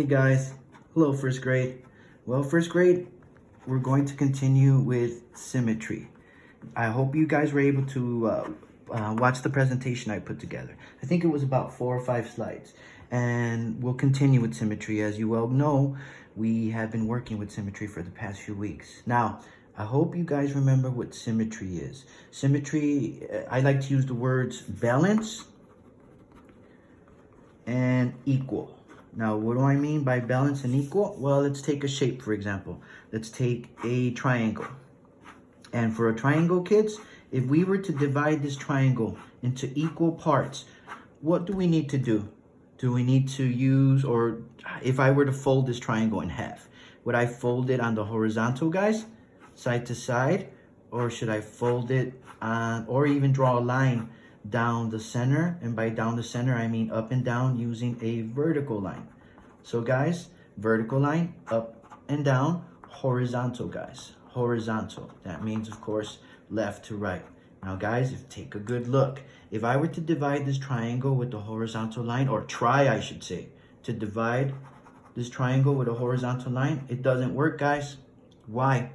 Hey guys, hello first grade. Well, first grade, we're going to continue with symmetry. I hope you guys were able to watch the presentation I put together. I think it was about 4 or 5 slides. And we'll continue with symmetry. As you well know, we have been working with symmetry for the past few weeks. Now, I hope you guys remember what symmetry is. Symmetry, I like to use the words balance and equal. Now, what do I mean by balance and equal? Well, let's take a shape, for example. Let's take a triangle. And for a triangle, kids, if we were to divide this triangle into equal parts, what do we need to do? Do we need to use, or if I were to fold this triangle in half, would I fold it on the horizontal, guys, side to side? Or should I fold it on, or even draw a line down the center? And by down the center, I mean up and down using a vertical line. So guys, vertical line, up and down, horizontal, guys, horizontal. That means, of course, left to right. Now guys, take a good look. If I were to divide this triangle with the horizontal line, or try, I should say, to divide this triangle with a horizontal line, it doesn't work, guys. Why?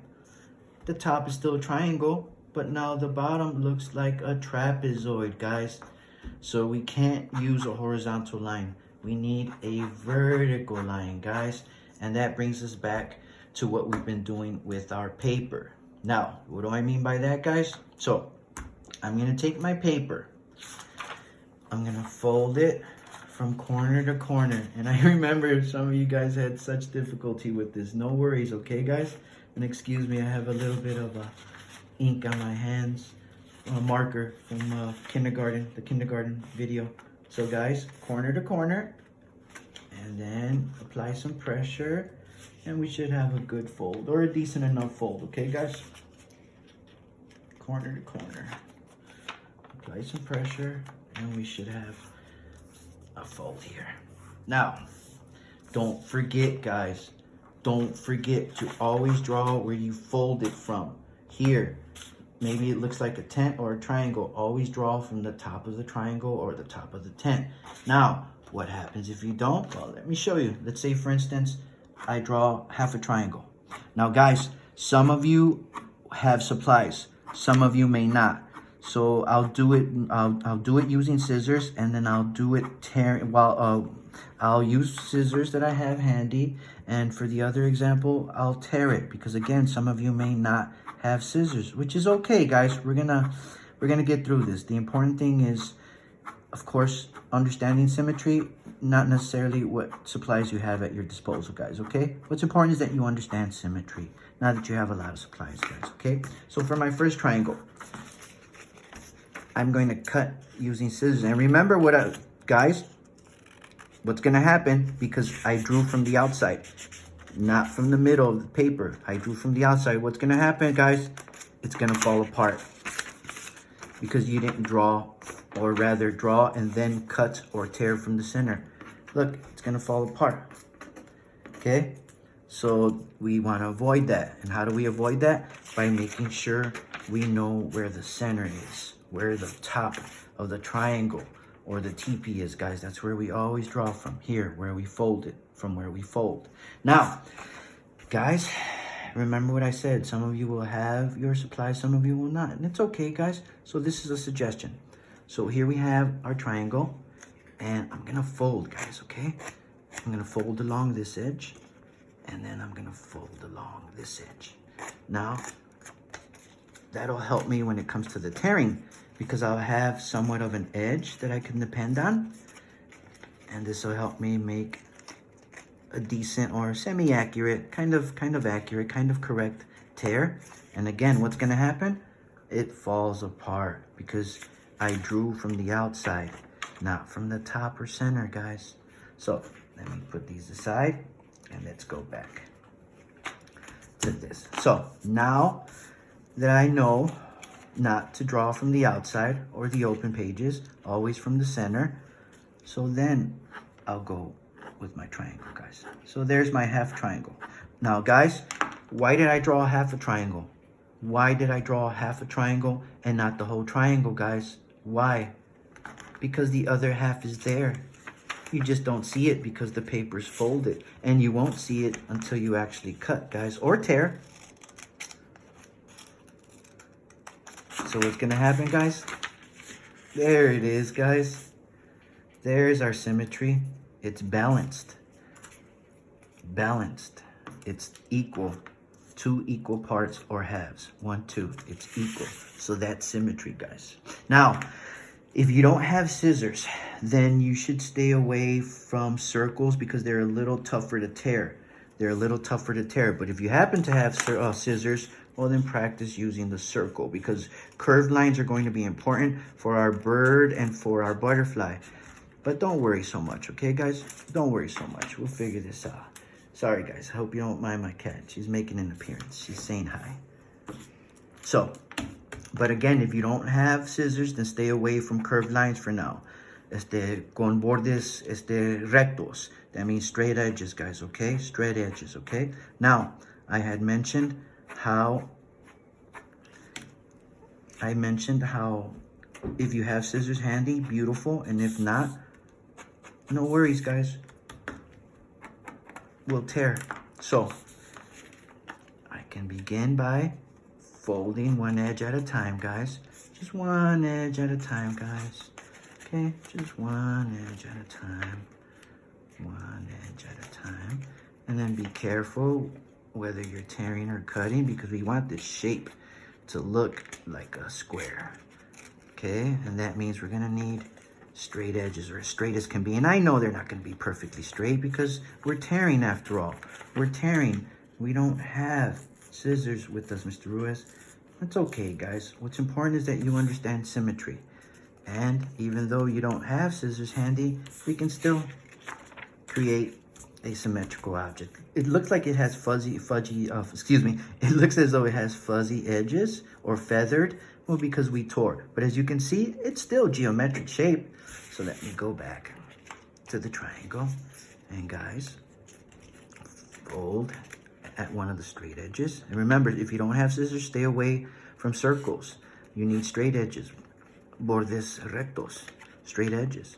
The top is still a triangle, but now the bottom looks like a trapezoid, guys. So we can't use a horizontal line. We need a vertical line, guys. And that brings us back to what we've been doing with our paper. Now, what do I mean by that, guys? So I'm gonna take my paper. I'm gonna fold it from corner to corner. And I remember some of you guys had such difficulty with this. No worries, okay, guys? And excuse me, I have a little bit of ink on my hands, a marker from the kindergarten video. So guys, corner to corner, and then apply some pressure, and we should have a good fold, or a decent enough fold, okay guys? Corner to corner, apply some pressure, and we should have a fold here. Now, don't forget, guys, don't forget to always draw where you fold it from. Here, maybe it looks like a tent or a triangle. Always draw from the top of the triangle or the top of the tent. Now, what happens if you don't? Well, let me show you. Let's say, for instance, I draw half a triangle. Now, guys, some of you have supplies. Some of you may not. So I'll do it. I'll do it using scissors, and then I'll do it I'll use scissors that I have handy. And for the other example, I'll tear it, because again, some of you may not have scissors, which is okay, guys. We're gonna get through this. The important thing is, of course, understanding symmetry, not necessarily what supplies you have at your disposal, guys, okay? What's important is that you understand symmetry, not that you have a lot of supplies, guys, okay? So for my first triangle, I'm going to cut using scissors. And remember guys, what's gonna happen, because I drew from the outside, not from the middle of the paper. I drew from the outside. What's gonna happen, guys? It's gonna fall apart, because you didn't draw, or rather draw and then cut or tear from the center. Look, it's gonna fall apart, okay? So we wanna avoid that. And how do we avoid that? By making sure we know where the center is, where the top of the triangle or the TP is, guys. That's where we always draw from. Here, where we fold it, from where we fold. Now, guys, remember what I said. Some of you will have your supplies, some of you will not. And it's okay, guys. So this is a suggestion. So here we have our triangle, and I'm gonna fold, guys, okay? I'm gonna fold along this edge, and then I'm gonna fold along this edge. Now, that'll help me when it comes to the tearing, because I'll have somewhat of an edge that I can depend on. And this will help me make a decent or semi-accurate, kind of accurate, kind of correct tear. And again, what's gonna happen? It falls apart, because I drew from the outside, not from the top or center, guys. So let me put these aside, and let's go back to this. So now that I know not to draw from the outside or the open pages, always from the center, so then I'll go with my triangle, guys. So there's my half triangle. Now, guys, why did I draw half a triangle? Why did I draw half a triangle and not the whole triangle, guys? Why? Because the other half is there. You just don't see it because the paper's folded. And you won't see it until you actually cut, guys, or tear. So what's gonna happen, guys? There it is, guys. There's our symmetry. It's balanced. Balanced. It's equal. 2 equal parts or halves. 1, 2. It's equal. So that's symmetry, guys. Now, if you don't have scissors, then you should stay away from circles because they're a little tougher to tear. They're a little tougher to tear. But if you happen to have scissors, well, then practice using the circle because curved lines are going to be important for our bird and for our butterfly. But don't worry so much, okay, guys? Don't worry so much. We'll figure this out. Sorry, guys. I hope you don't mind my cat. She's making an appearance. She's saying hi. So, but again, if you don't have scissors, then stay away from curved lines for now. Con bordes rectos. That means straight edges, guys, okay? Straight edges, okay? Now, I mentioned how if you have scissors handy, beautiful, and if not, no worries, guys. We'll tear. So, I can begin by folding one edge at a time, guys. Just one edge at a time, guys. Okay, just one edge at a time. One edge at a time. And then be careful whether you're tearing or cutting because we want this shape to look like a square. Okay, and that means we're gonna need straight edges, or as straight as can be. And I know they're not gonna be perfectly straight because we're tearing after all. We're tearing. We don't have scissors with us, Mr. Ruiz. That's okay, guys. What's important is that you understand symmetry. And even though you don't have scissors handy, we can still create a symmetrical object. It looks like it has it looks as though it has fuzzy edges or feathered. Well, because we tore. But as you can see, it's still geometric shape. So let me go back to the triangle. And guys, fold at one of the straight edges. And remember, if you don't have scissors, stay away from circles. You need straight edges. Bordes rectos. Straight edges.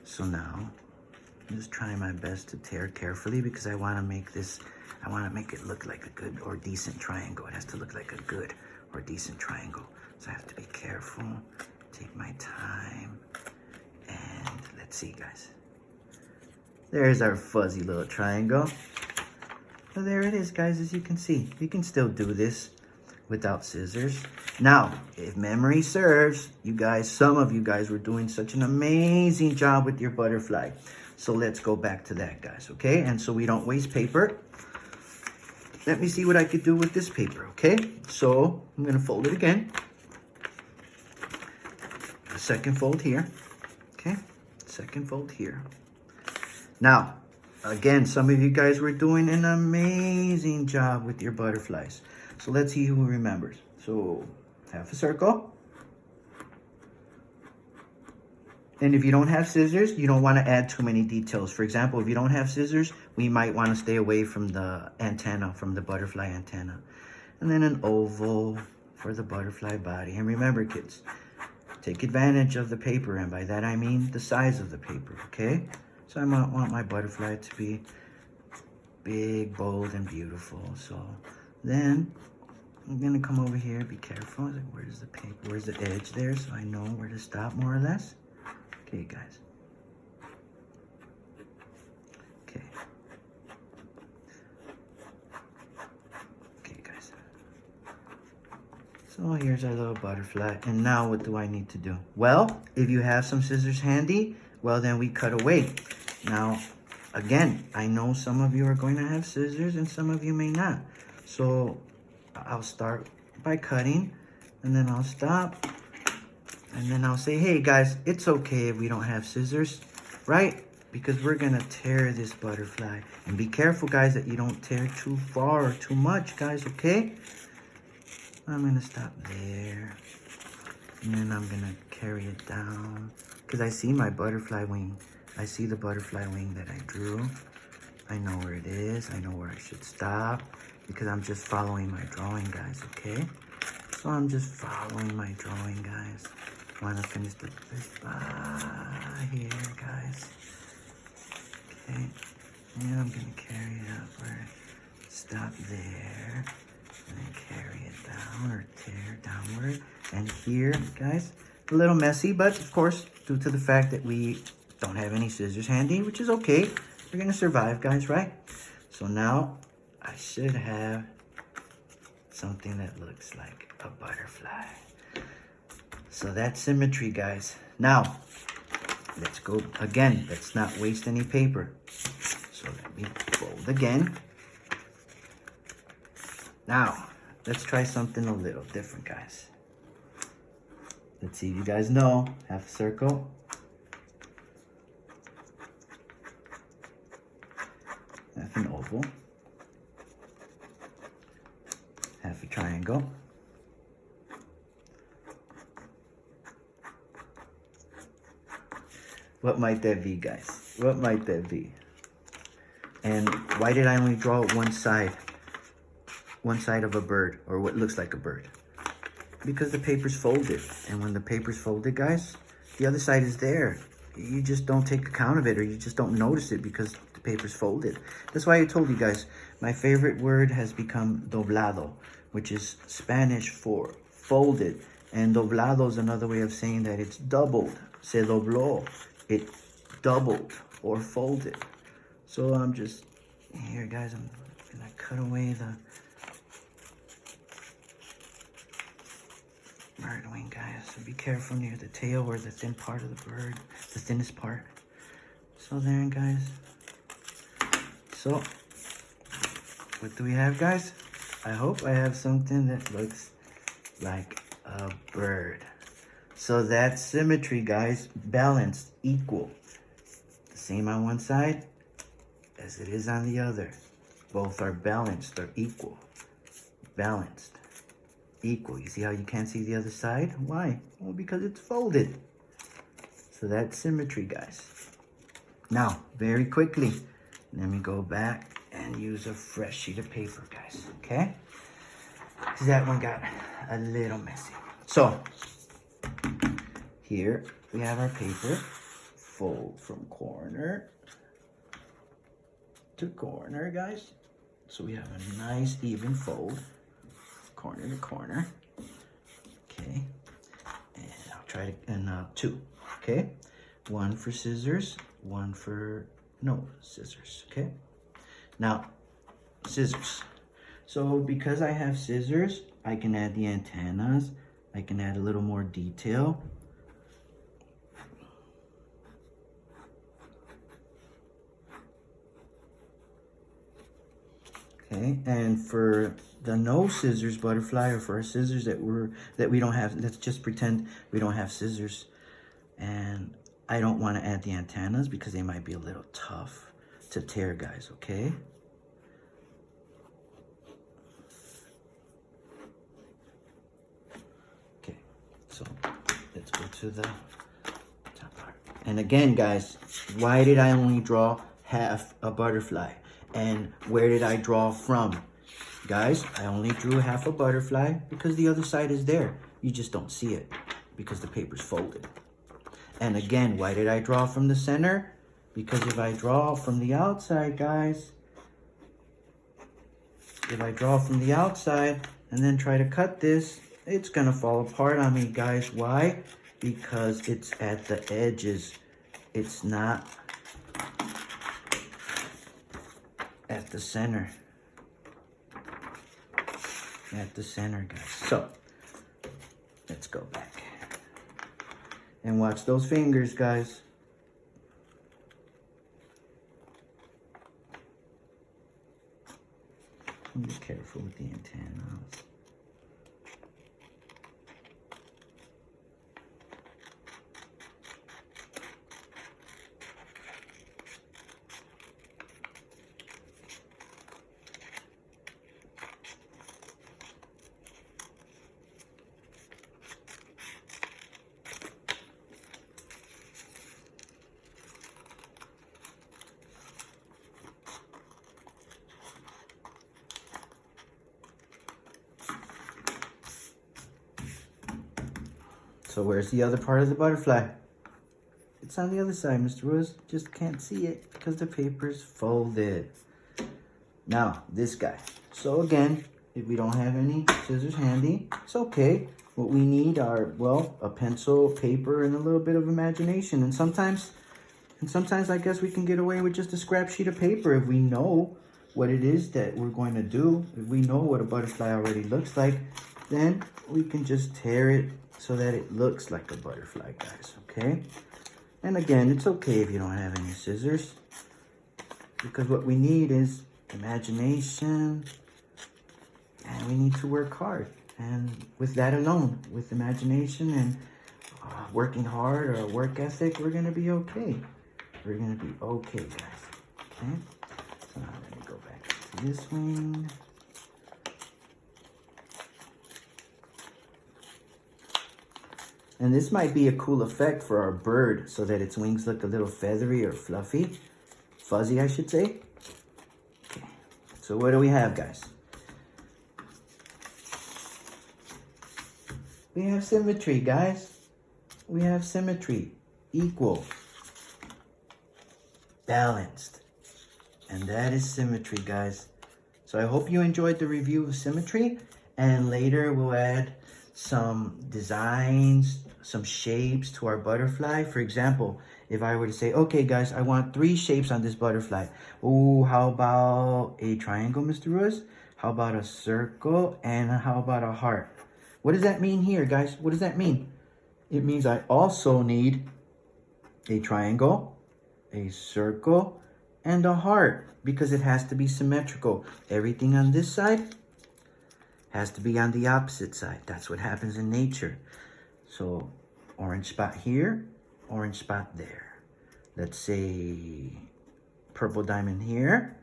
So now, I'm just trying my best to tear carefully because I want to make it look like a good or decent triangle. It has to look like a good or decent triangle. So I have to be careful, take my time, and let's see, guys. There's our fuzzy little triangle. So there it is, guys, as you can see. You can still do this without scissors. Now, if memory serves, you guys, some of you guys were doing such an amazing job with your butterfly. So let's go back to that, guys, okay? And so we don't waste paper. Let me see what I could do with this paper, okay? So I'm gonna fold it again. A second fold here, okay? Second fold here. Now, again, some of you guys were doing an amazing job with your butterflies. So let's see who remembers. So half a circle. And if you don't have scissors, you don't want to add too many details. For example, if you don't have scissors, we might want to stay away from the antenna, from the butterfly antenna. And then an oval for the butterfly body. And remember, kids, take advantage of the paper. And by that, I mean the size of the paper, okay? So I might want my butterfly to be big, bold, and beautiful. So then I'm going to come over here. Be careful. Where's the paper? Where's the edge there? So I know where to stop, more or less. Okay, guys. Okay. Okay, guys. So here's our little butterfly. And now what do I need to do? Well, if you have some scissors handy, well, then we cut away. Now, again, I know some of you are going to have scissors and some of you may not. So I'll start by cutting and then I'll stop. And then I'll say, hey, guys, it's okay if we don't have scissors, right? Because we're going to tear this butterfly. And be careful, guys, that you don't tear too far or too much, guys, okay? I'm going to stop there. And then I'm going to carry it down. Because I see my butterfly wing. I see the butterfly wing that I drew. I know where it is. I know where I should stop. Because I'm just following my drawing, guys, okay? So I'm just following my drawing, guys. Want to finish this here, guys. Okay, and I'm gonna carry it upward. Stop there, and then carry it down or tear downward. And here, guys, a little messy, but of course, due to the fact that we don't have any scissors handy, which is okay. We're gonna survive, guys, right? So now I should have something that looks like a butterfly. So that's symmetry, guys. Now, let's go again. Let's not waste any paper. So let me fold again. Now, let's try something a little different, guys. Let's see if you guys know. Half a circle. Half an oval. Half a triangle. What might that be, guys? What might that be? And why did I only draw one side? One side of a bird, or what looks like a bird? Because the paper's folded. And when the paper's folded, guys, the other side is there. You just don't take account of it, or you just don't notice it because the paper's folded. That's why I told you guys, my favorite word has become doblado, which is Spanish for folded. And doblado is another way of saying that it's doubled. Se dobló. It doubled or folded. So I'm just, here guys, I'm gonna cut away the bird wing, guys. So be careful near the tail or the thin part of the bird, the thinnest part. So there, guys. So, what do we have, guys? I hope I have something that looks like a bird. So that's symmetry, guys. Balanced, equal. The same on one side as it is on the other. Both are balanced, or equal. Balanced, equal. You see how you can't see the other side? Why? Well, because it's folded. So that's symmetry, guys. Now, very quickly, let me go back and use a fresh sheet of paper, guys, okay? Because that one got a little messy. So, here we have our paper. Fold from corner to corner, guys. So we have a nice even fold, corner to corner. Okay, and I'll try to, and two, okay? One for scissors, one for no scissors, okay? Now, scissors. So because I have scissors, I can add the antennas. I can add a little more detail. Okay, and for the no scissors butterfly, or for our scissors that we don't have, let's just pretend we don't have scissors, and I don't want to add the antennas because they might be a little tough to tear, guys, okay? Okay, so let's go to the top part. And again, guys, why did I only draw half a butterfly? And where did I draw from? Guys, I only drew half a butterfly because the other side is there. You just don't see it because the paper's folded. And again, why did I draw from the center? Because if I draw from the outside, guys, if I draw from the outside and then try to cut this, it's gonna fall apart on me, guys. Why? Because it's at the edges. It's not at the center. At the center, guys. So, let's go back. And watch those fingers, guys. Be careful with the antennas. So where's the other part of the butterfly? It's on the other side, Mr. Rose. Just can't see it. because the paper's folded. Now, this guy. So again, if we don't have any scissors handy, it's okay. What we need are, well, a pencil, paper, and a little bit of imagination. And sometimes I guess we can get away with just a scrap sheet of paper if we know what it is that we're going to do. If we know what a butterfly already looks like, then we can just tear it so that it looks like a butterfly, guys, okay? And again, it's okay if you don't have any scissors, because what we need is imagination, and we need to work hard. And with that alone, with imagination and working hard or a work ethic, we're gonna be okay. We're gonna be okay, guys, okay? So now let me go back to this wing. And this might be a cool effect for our bird so that its wings look a little feathery or fluffy. Fuzzy, I should say. Okay. So what do we have, guys? We have symmetry, guys. We have symmetry. Equal. Balanced. And that is symmetry, guys. So I hope you enjoyed the review of symmetry. And later we'll add some designs, some shapes to our butterfly. For example, if I were to say, okay guys, I want 3 shapes on this butterfly. Oh, how about a triangle, Mr. Ruiz? How about a circle? And how about a heart? What does that mean here, guys? What does that mean? It means I also need a triangle, a circle, and a heart, because it has to be symmetrical. Everything on this side has to be on the opposite side. That's what happens in nature. So orange spot here, orange spot there. Let's say purple diamond here,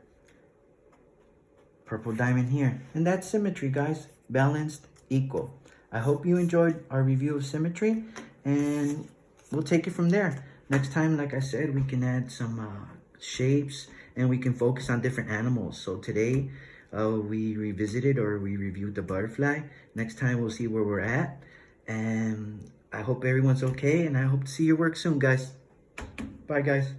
purple diamond here. And that's symmetry, guys. Balanced, equal. I hope you enjoyed our review of symmetry, and we'll take it from there. Next time, like I said, we can add some shapes, and we can focus on different animals. So today, we revisited or we reviewed the butterfly. Next time, we'll see where we're at. And I hope everyone's okay, and I hope to see your work soon, guys. Bye, guys.